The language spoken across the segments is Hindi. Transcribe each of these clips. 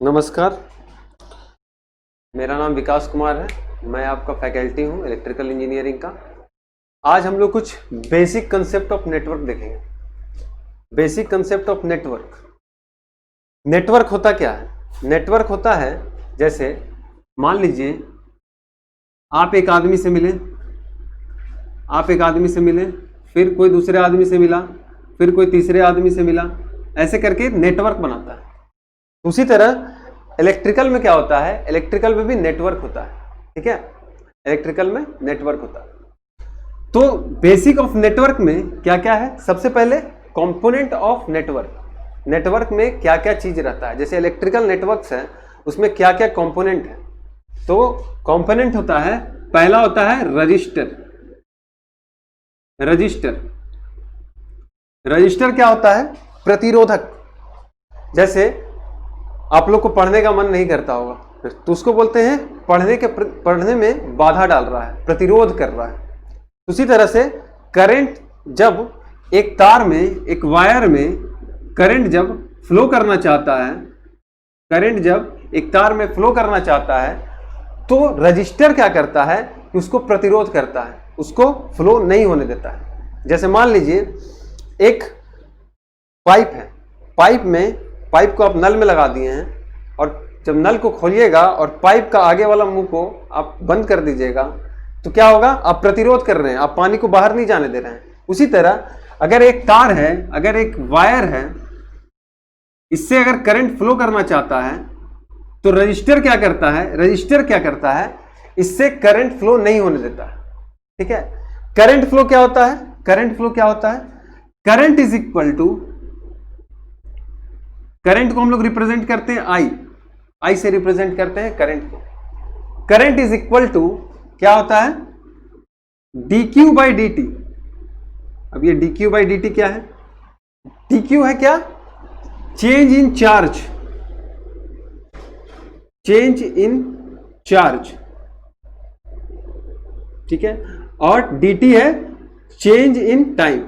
नमस्कार, मेरा नाम विकास कुमार है। मैं आपका फैकल्टी हूँ इलेक्ट्रिकल इंजीनियरिंग का। आज हम लोग कुछ बेसिक कंसेप्ट ऑफ नेटवर्क देखेंगे। Basic concept of network. Network होता क्या है? नेटवर्क होता है, जैसे मान लीजिए आप एक आदमी से मिले, फिर कोई दूसरे आदमी से मिला, फिर कोई तीसरे आदमी से मिला, ऐसे करके नेटवर्क बनाता है। उसी तरह इलेक्ट्रिकल में क्या होता है? इलेक्ट्रिकल में भी नेटवर्क होता है। ठीक है, इलेक्ट्रिकल में नेटवर्क होता है। तो बेसिक ऑफ नेटवर्क में क्या क्या है? सबसे पहले कंपोनेंट ऑफ नेटवर्क। नेटवर्क में क्या क्या चीज रहता है? जैसे इलेक्ट्रिकल नेटवर्क्स है, उसमें क्या क्या कंपोनेंट है? तो कंपोनेंट होता है, पहला होता है रजिस्टर। रजिस्टर क्या होता है? प्रतिरोधक। जैसे आप लोग को पढ़ने का मन नहीं करता होगा, तो उसको बोलते हैं पढ़ने में बाधा डाल रहा है, प्रतिरोध कर रहा है। उसी तरह से करंट जब एक तार में, एक वायर में करंट जब फ्लो करना चाहता है, तो रजिस्टर क्या करता है कि उसको प्रतिरोध करता है, उसको फ्लो नहीं होने देता है। जैसे मान लीजिए एक पाइप है, पाइप को आप नल में लगा दिए हैं, और जब नल को खोलिएगा और पाइप का आगे वाला मुंह को आप बंद कर दीजिएगा, तो क्या होगा? आप प्रतिरोध कर रहे हैं, आप पानी को बाहर नहीं जाने दे रहे हैं। उसी तरह अगर एक तार है, अगर एक वायर है, इससे अगर करंट फ्लो करना चाहता है, तो रजिस्टर क्या करता है? इससे करंट फ्लो नहीं होने देता है। ठीक है, करंट फ्लो क्या होता है? Current is equal to, current को हम लोग रिप्रेजेंट करते हैं आई से रिप्रेजेंट करते हैं करंट को। करंट इज इक्वल टू क्या होता है? dq by dt। अब ये dq बाई dt क्या है? dq है क्या? Change in charge. ठीक है, और dt है चेंज इन टाइम।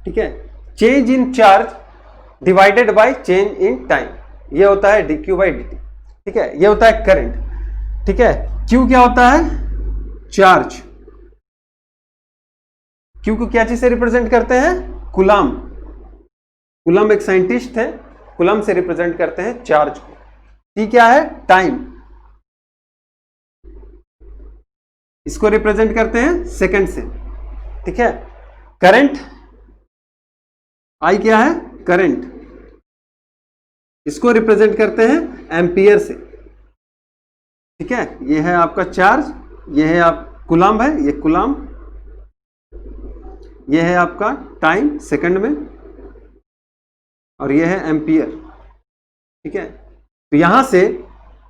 ठीक है, change in charge divided by change in time, ये होता है dq बाई dt। ठीक है, ये होता है करंट। ठीक है, q क्या होता है? चार्ज। q को क्या चीज से रिप्रेजेंट करते हैं? कूलम एक साइंटिस्ट है, कूलम से रिप्रेजेंट करते हैं चार्ज को। t क्या है? टाइम, इसको रिप्रेजेंट करते हैं सेकंड से। ठीक है, करंट I क्या है? करंट, इसको रिप्रेजेंट करते हैं एम्पियर से। ठीक है, ये है आपका चार्ज, ये है आप कूलम है, ये कूलम, ये है आपका टाइम सेकंड में, और ये है एम्पियर। ठीक है, तो यहां से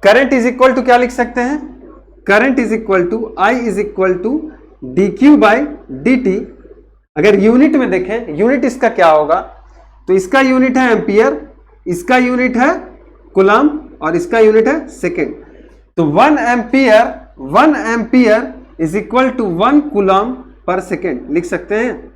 करंट इज इक्वल टू क्या लिख सकते हैं? Current is equal to I is equal to dq by dt। अगर यूनिट में देखें, यूनिट इसका क्या होगा? तो इसका यूनिट है एम्पियर, इसका यूनिट है कूलम, और इसका यूनिट है सेकेंड। तो 1 ampere is equal to 1 coulomb per second लिख सकते हैं।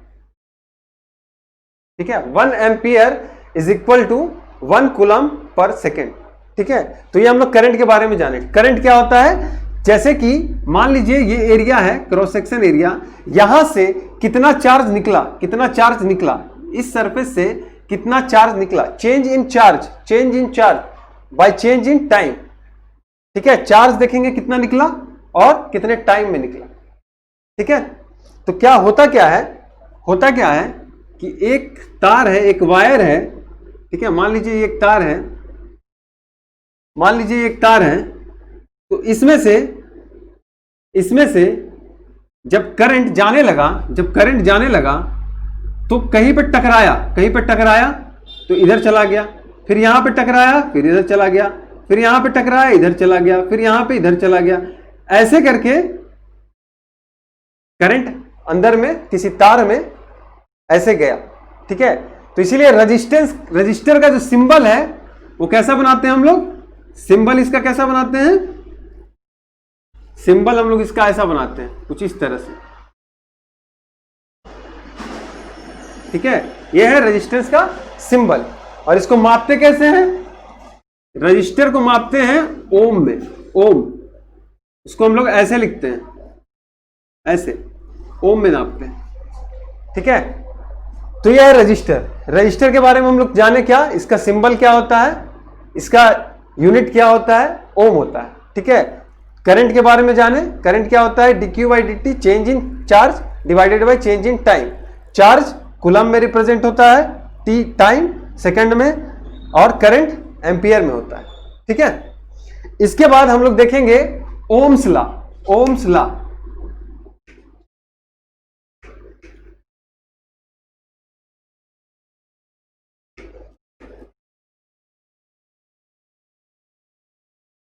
ठीक है, 1 ampere is equal to 1 coulomb per second. ठीक है, तो ये हम लोग करंट के बारे में जाने। करंट क्या होता है? जैसे कि मान लीजिए ये एरिया है, क्रॉस सेक्शन एरिया, यहां से कितना चार्ज निकला, इस सरफेस से कितना चार्ज निकला, change in charge by change in time. ठीक है, चार्ज देखेंगे कितना निकला और कितने टाइम में निकला। ठीक है, तो क्या होता क्या है कि एक तार है, एक वायर है। ठीक है, मान लीजिए ये एक तार है, तो इसमें से जब करंट जाने लगा, तो कहीं पे टकराया तो इधर चला गया, फिर यहां पे टकराया, फिर इधर चला गया, फिर यहां पे टकराया, इधर चला गया, फिर यहां पे इधर चला गया। ऐसे करके करंट अंदर में किसी तार में ऐसे गया। ठीक है, तो इसीलिए रजिस्टर का जो सिंबल है वो कैसा बनाते हैं हम लोग? सिंबल इसका कैसा बनाते हैं? सिंबल हम लोग इसका ऐसा बनाते हैं, कुछ इस तरह से। ठीक है, यह है रेजिस्टेंस का सिंबल। और इसको मापते कैसे हैं? रजिस्टर को मापते हैं ओम में, ओम। उसको हम लोग ऐसे लिखते हैं, ऐसे ओम में नापते हैं, ठीक है। तो यह है रजिस्टर। रजिस्टर के बारे में हम लोग जाने क्या, इसका सिंबल क्या होता है, इसका यूनिट क्या होता है, ओम होता है, ठीक है। करंट के बारे में जाने, करंट क्या होता है, dq by dt, change in charge divided by change in time. Charge coulomb में रिप्रेजेंट होता है, टी टाइम सेकंड में, और करंट एम्पियर में होता है, ठीक है। इसके बाद हम लोग देखेंगे Ohm's law. Ohm's law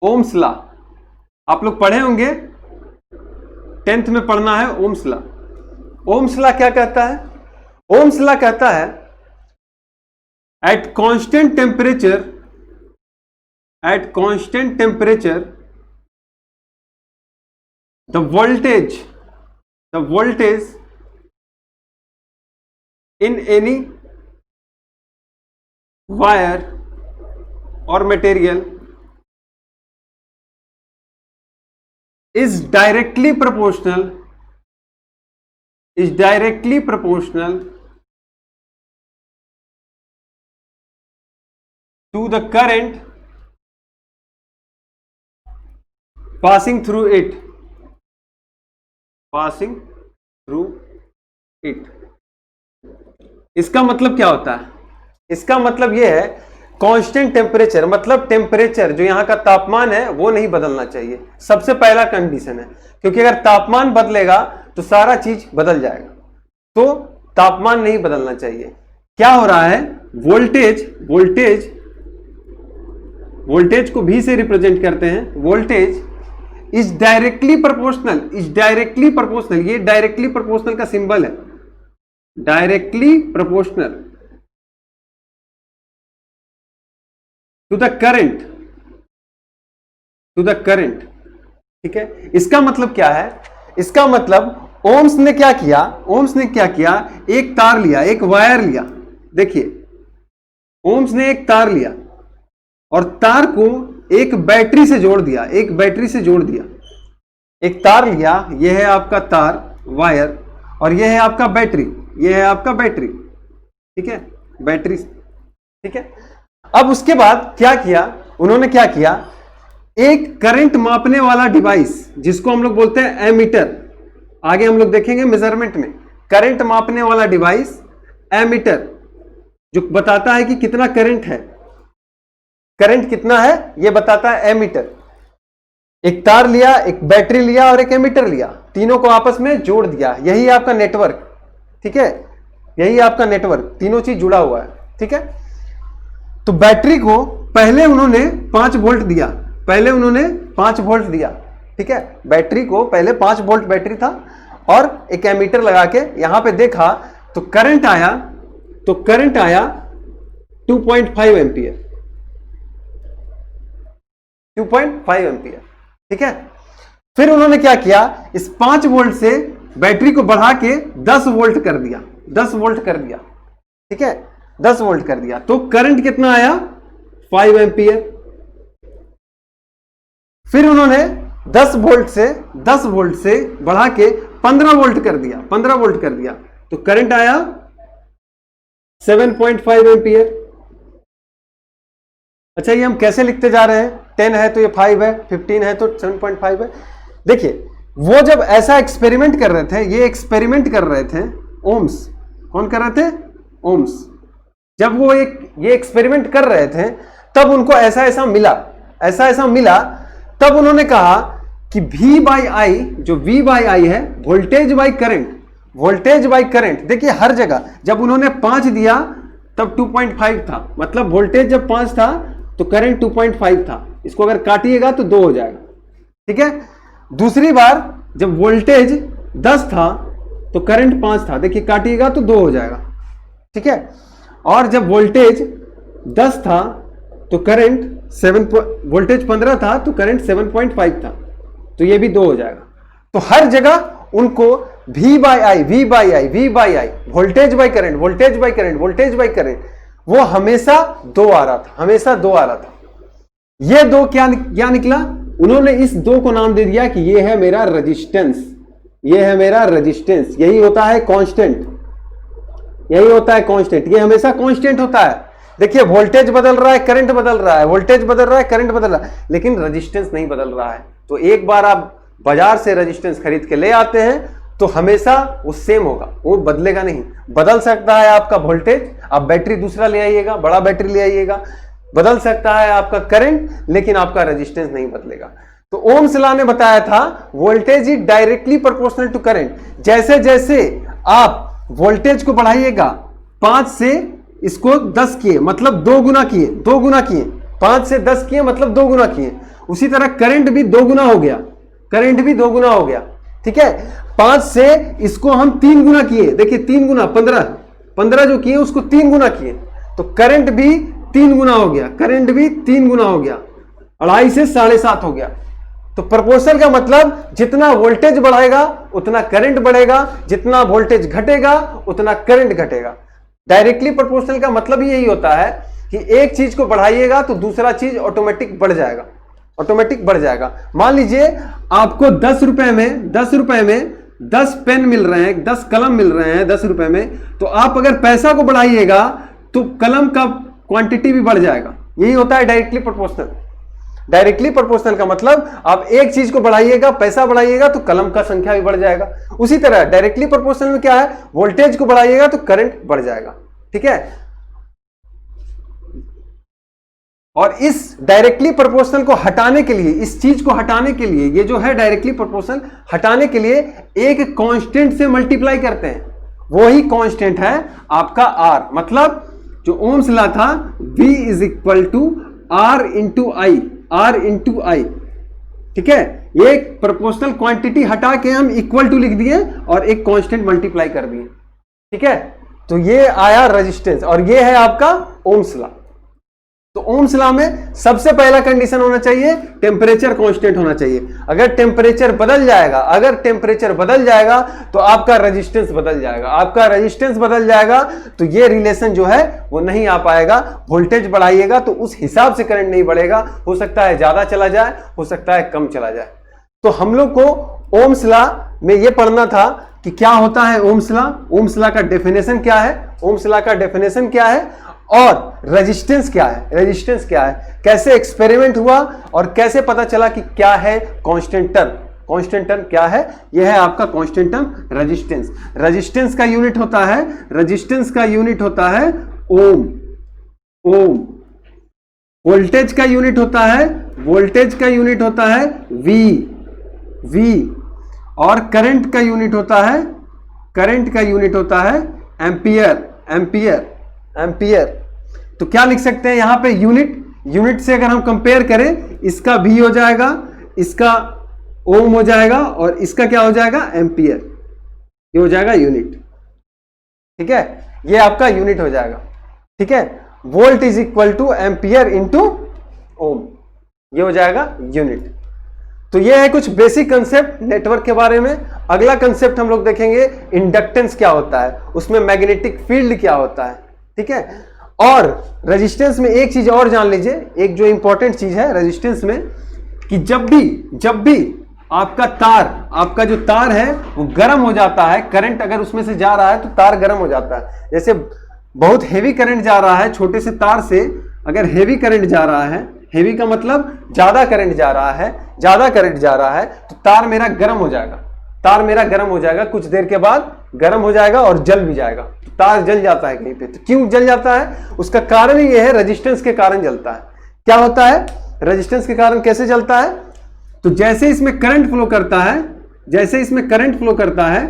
Ohm's law आप लोग पढ़े होंगे, 10th में पढ़ना है ओम्स लॉ। ओम्स लॉ क्या कहता है? ओम्स लॉ कहता है at constant temperature the voltage in any wire और material is directly proportional to the current passing through it. इसका मतलब क्या होता है? इसका मतलब यह है कांस्टेंट टेम्परेचर, मतलब टेम्परेचर जो यहां का तापमान है वो नहीं बदलना चाहिए, सबसे पहला कंडीशन है। क्योंकि अगर तापमान बदलेगा तो सारा चीज बदल जाएगा, तो तापमान नहीं बदलना चाहिए। क्या हो रहा है, वोल्टेज को V से रिप्रेजेंट करते हैं। वोल्टेज इज डायरेक्टली प्रोपोर्शनल, ये डायरेक्टली प्रोपोर्शनल का सिंबल है, directly proportional to the current, ठीक है। इसका मतलब क्या है? इसका मतलब ओम्स ने क्या किया, एक तार लिया, एक वायर लिया। देखिए ओम्स ने एक तार लिया और तार को एक बैटरी से जोड़ दिया, एक तार लिया, यह है आपका तार वायर, और यह है आपका बैटरी, ठीक है, बैटरी, ठीक है। अब उसके बाद क्या किया उन्होंने, एक करंट मापने वाला डिवाइस जिसको हम लोग बोलते हैं एमीटर, आगे हम लोग देखेंगे मेजरमेंट में, करंट मापने वाला डिवाइस एमीटर जो बताता है कि कितना करंट है, करंट कितना है ये बताता है एमीटर। एक तार लिया, एक बैटरी लिया और एक एमीटर लिया, तीनों को आपस में जोड़ दिया, यही आपका नेटवर्क, ठीक है, यही आपका नेटवर्क, तीनों चीज जुड़ा हुआ है, ठीक है। तो बैटरी को पहले उन्होंने 5 वोल्ट दिया, ठीक है, बैटरी को पहले 5 वोल्ट बैटरी था, और एक एमीटर लगा के यहां पे देखा तो करंट आया 2.5 एम्पियर, 2.5 एम्पियर, ठीक है। फिर उन्होंने क्या किया, इस 5 वोल्ट से बैटरी को बढ़ा के 10 वोल्ट कर दिया, 10 वोल्ट कर दिया, ठीक है, 10 वोल्ट कर दिया, तो करंट कितना आया, 5 एम्पियर। फिर उन्होंने 10 वोल्ट से बढ़ा के 15 वोल्ट कर दिया, तो करंट आया 7.5 एम्पियर। अच्छा, ये हम कैसे लिखते जा रहे हैं, 10 है तो ये 5 है, 15 है तो 7.5 है। देखिए वो जब ऐसा एक्सपेरिमेंट कर रहे थे, ये एक्सपेरिमेंट कर रहे थे ओम्स, कौन कर रहे थे, ओम्स। जब वो ये एक्सपेरिमेंट कर रहे थे तब उनको ऐसा मिला, तब उन्होंने कहा कि V बाई आई, जो V बाई आई है वोल्टेज बाई करंट, देखिए हर जगह जब उन्होंने 5 दिया तब 2.5 था, मतलब वोल्टेज जब 5 था तो करंट 2.5 था, इसको अगर काटिएगा तो 2 हो जाएगा, ठीक है। दूसरी बार जब वोल्टेज 10 था तो करंट 5 था, देखिए काटिएगा तो 2 हो जाएगा, ठीक है। और जब वोल्टेज 10 था तो करंट वोल्टेज 15 था तो करंट 7.5 था, तो ये भी 2 हो जाएगा। तो हर जगह उनको V by I, voltage by current, वो हमेशा 2 आ रहा था, हमेशा 2 आ रहा था। ये 2 क्या निकला, उन्होंने इस 2 को नाम दे दिया कि ये है मेरा रेजिस्टेंस, ये है मेरा रेजिस्टेंस। यही होता है कांस्टेंट, यही होता है कांस्टेंट, ये हमेशा कांस्टेंट होता है। देखिए वोल्टेज बदल रहा है, करंट बदल रहा है, वोल्टेज बदल रहा है, करंट बदल रहा है, लेकिन रेजिस्टेंस नहीं बदल रहा है। तो एक बार आप बाजार से रेजिस्टेंस खरीद के ले आते हैं तो हमेशा वो सेम होगा, वो बदलेगा नहीं। बदल सकता है आपका वोल्टेज, आप बैटरी दूसरा ले आइएगा, बड़ा बैटरी ले आइएगा, बदल सकता है आपका करंट, लेकिन आपका रेजिस्टेंस नहीं बदलेगा। तो ओम्स लॉ ने बताया था voltage is directly proportional to current. जैसे जैसे आप वोल्टेज को बढ़ाइएगा, 5 से इसको 10 किए मतलब 2 गुना किए, 2 गुना किए, 5 से 10 किए मतलब 2 गुना किए। उसी तरह करंट भी 2 गुना हो गया, करंट भी 2 गुना हो गया, ठीक है। 5 से इसको हम 3 गुना किए, देखिए 3 गुना 15 जो किए उसको 3 गुना किए, तो करंट भी 3 गुना हो गया, करंट भी 3 गुना हो गया, 2.5 से 7.5 हो गया। तो प्रोपोर्शनल का मतलब जितना वोल्टेज बढ़ेगा उतना करंट बढ़ेगा, जितना वोल्टेज घटेगा उतना करंट घटेगा। डायरेक्टली प्रोपोर्शनल का मतलब यही होता है कि एक चीज को बढ़ाइएगा तो दूसरा चीज ऑटोमेटिक बढ़ जाएगा, ऑटोमेटिक बढ़ जाएगा। मान लीजिए आपको 10 रुपए में 10 पेन मिल रहे हैं, 10 कलम मिल रहे हैं 10 रुपए में, तो आप अगर पैसा को बढ़ाइएगा तो कलम का क्वांटिटी भी बढ़ जाएगा। यही होता है डायरेक्टली प्रोपोर्शनल। डायरेक्टली प्रोपोर्शनल का मतलब आप एक चीज को बढ़ाइएगा, पैसा बढ़ाइएगा तो कलम का संख्या भी बढ़ जाएगा। उसी तरह डायरेक्टली प्रोपोर्शनल में क्या है, वोल्टेज को बढ़ाइएगा तो करंट बढ़ जाएगा, ठीक है। और इस डायरेक्टली प्रोपोर्शनल को हटाने के लिए, इस चीज को हटाने के लिए, ये जो है डायरेक्टली प्रोपोर्शनल हटाने के लिए एक कांस्टेंट से मल्टीप्लाई करते हैं। वही कांस्टेंट है आपका आर, मतलब जो ओम्स लॉ था V is equal to R into I, R into I, ठीक है। ये प्रोपोर्शनल क्वांटिटी हटा के हम इक्वल टू लिख दिए और एक कांस्टेंट मल्टीप्लाई कर दिए, ठीक है। तो ये आया रेजिस्टेंस और ये है आपका ओम्स लॉ। तो ओम्स लॉ में सबसे पहला कंडीशन होना चाहिए टेम्परेचर कांस्टेंट होना चाहिए। अगर टेम्परेचर बदल जाएगा, अगर टेम्परेचर बदल जाएगा तो आपका रेजिस्टेंस बदल जाएगा, आपका रेजिस्टेंस बदल जाएगा तो ये रिलेशन जो है वो नहीं आ पाएगा। वोल्टेज बढ़ाइएगा तो उस हिसाब से करंट नहीं बढ़ेगा, हो सकता है ज्यादा चला जाए, हो सकता है कम चला जाए। तो हम लोग को ओम्स लॉ में ये पढ़ना था कि क्या होता है ओम्स लॉ, ओम्स लॉ का डेफिनेशन क्या है, ओम्स लॉ का डेफिनेशन क्या है और रेजिस्टेंस क्या है, रेजिस्टेंस क्या है, कैसे एक्सपेरिमेंट हुआ और कैसे पता चला कि क्या है कांस्टेंट टर्म, कांस्टेंट टर्म क्या है। यह है आपका कांस्टेंट टर्म रेजिस्टेंस। रेजिस्टेंस का यूनिट होता है, रेजिस्टेंस का यूनिट होता है ओम, ओम। वोल्टेज का यूनिट होता है, वोल्टेज का यूनिट होता है वी, वी। और करंट का यूनिट होता है, करंट का यूनिट होता है एम्पियर, एम्पियर, एम्पियर। तो क्या लिख सकते हैं यहां पे यूनिट, यूनिट से अगर हम कंपेयर करें, इसका V हो जाएगा, इसका ओम हो जाएगा और इसका क्या हो जाएगा एम्पियर, ये हो जाएगा यूनिट, ठीक है। ये आपका यूनिट हो जाएगा, ठीक है। Volt is equal to ampere into ohm, ये हो जाएगा यूनिट। तो ये है कुछ बेसिक कंसेप्ट नेटवर्क के बारे में। अगला कंसेप्ट हम लोग देखेंगे इंडक्टेंस क्या होता है, उसमें मैग्नेटिक फील्ड क्या होता है, ठीक है। और रेजिस्टेंस में एक चीज और जान लीजिए, एक जो इंपॉर्टेंट चीज है रेजिस्टेंस में, कि जब भी आपका तार, आपका जो तार है वो गर्म हो जाता है, करंट अगर उसमें से जा रहा है तो तार गर्म हो जाता है। जैसे बहुत हेवी करंट जा रहा है, छोटे से तार से अगर हेवी करंट जा रहा है, हेवी का मतलब ज्यादा करंट जा रहा है, ज्यादा करंट जा रहा है, तो तार मेरा गर्म हो जाएगा, तार मेरा गर्म हो जाएगा, कुछ देर के बाद गर्म हो जाएगा और जल भी जाएगा। तो तार जल जाता है कहीं पे, तो क्यों जल जाता है, उसका कारण ही यह है रेजिस्टेंस के कारण जलता है। क्या होता है रेजिस्टेंस के कारण, कैसे जलता है, तो जैसे इसमें करंट फ्लो करता है, जैसे इसमें करंट फ्लो करता है,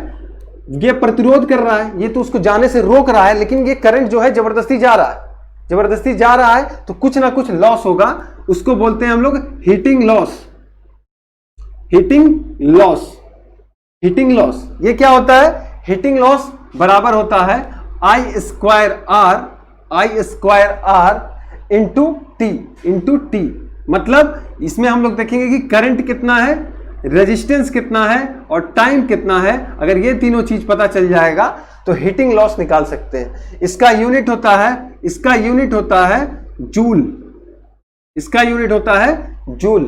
ये प्रतिरोध कर रहा है, ये तो उसको जाने से रोक रहा है, लेकिन ये करंट जो है जबरदस्ती जा रहा है, जबरदस्ती जा रहा है, तो कुछ ना कुछ लॉस होगा, उसको बोलते हैं हम लोग heating loss, heating loss, heating loss. ये क्या होता है, हीटिंग लॉस बराबर होता है I square R into T. मतलब इसमें हम लोग देखेंगे कि करंट कितना है, रेजिस्टेंस कितना है और टाइम कितना है। अगर ये तीनों चीज पता चल जाएगा तो हीटिंग लॉस निकाल सकते हैं। इसका यूनिट होता है जूल, इसका यूनिट होता है जूल,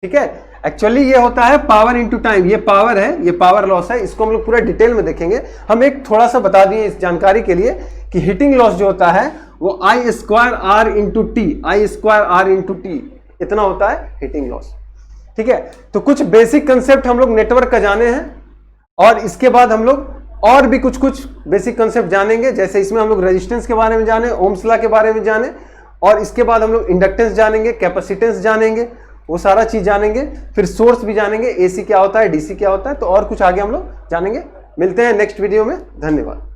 ठीक है। एक्चुअली ये होता है पावर इनटू टाइम, ये पावर है, ये पावर लॉस है। इसको हम लोग पूरा डिटेल में देखेंगे। हम एक थोड़ा सा बता दिए इस जानकारी के लिए कि हीटिंग लॉस जो होता है वो I square R into T, I square R into T, इतना होता है हीटिंग लॉस, ठीक है। तो कुछ बेसिक कंसेप्ट हम लोग नेटवर्क का जाने हैं और इसके बाद हम लोग और भी कुछ बेसिक कंसेप्ट जानेंगे। जैसे इसमें हम लोग रेजिस्टेंस के बारे में जाने, ओम्स लॉ के बारे में जाने, और इसके बाद हम लोग इंडक्टेंस जानेंगे, कैपेसिटेंस जानेंगे, वो सारा चीज जानेंगे। फिर सोर्स भी जानेंगे, एसी क्या होता है, डीसी क्या होता है, तो और कुछ आगे हम लोग जानेंगे। मिलते हैं नेक्स्ट वीडियो में। धन्यवाद।